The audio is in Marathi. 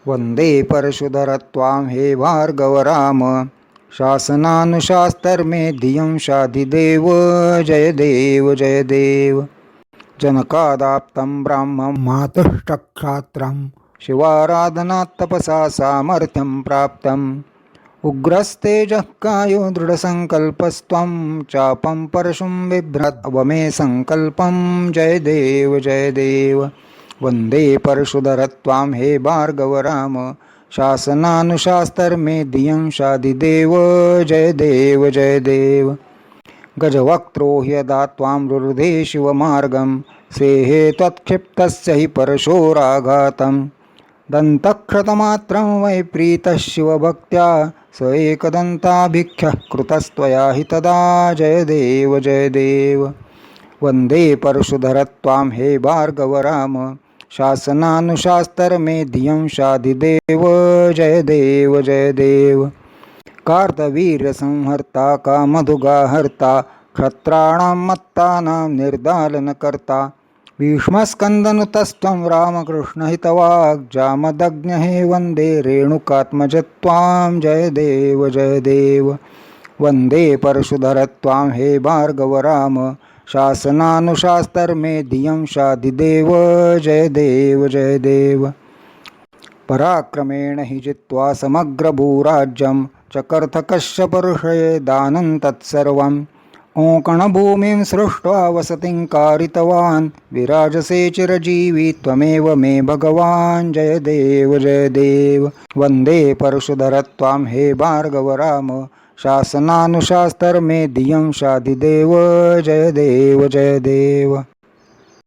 वंदे परशुधर त्वां हे भार्गव राम शासनानुशास्तर्मे धियं शाधिदेव जय देव जय देव। जनकादाप्तं ब्राह्मं मातुश्चक्षात्रं शिवाराधनात् तपसा सामर्थ्यं प्राप्तम् उग्रस्तेजः कायो दृढसङ्कल्पस्त्वं चापं परशुं बिभ्रद्वमे सङ्कल्पं जय देव जय देव। वन्दे परशुधर त्वां हे भार्गव राम शासनानुशास्तर्मे धियं शाधिदेव जय देव जय देव। गजवक्त्रो ह्यदा त्वां रुरुधे शिवमार्गं सेहे त्वत्क्षिप्तस्य हि परशोराघातं दन्तक्षतमात्रं वै प्रीतः शिवभक्त्या स एकदन्ताभिख्यः कृतस्त्वया हि तदा जय देव जय देव। वन्दे परशुधर त्वां हे भार्गव राम शासनानुशास्तर्मे धियं शाधिदेव जय देव जय देव। कार्तवीर्यसंहर्ता कामधुगाहर्ता क्षत्राणां मत्तानां निर्दालनकर्ता भीष्मस्कन्दनुतस्त्वं रामकृष्णहितवाक् जामदग्न्य हे वन्दे रेणुकात्मजत्वां जय देव जय देव। वन्दे परशुधर त्वां हे भार्गव राम शासनानुशास्तर्मे धियं शाधिदेव जय देव जय देव। पराक्रमेण हि जित्वा समग्रभूराज्यं चकर्थ कश्यपऋषये दानं तत्सर्वं कोङ्कणभूमिं सृष्ट्वा वसतिं कारितवान् विराजसे चिरजीवी त्वमेव मे भगवान् जय देव जय देव। वन्दे परशुधर त्वां हे भार्गव राम शासनानुशास्तर्मे धियं शाधिदेव जय देव जय देव।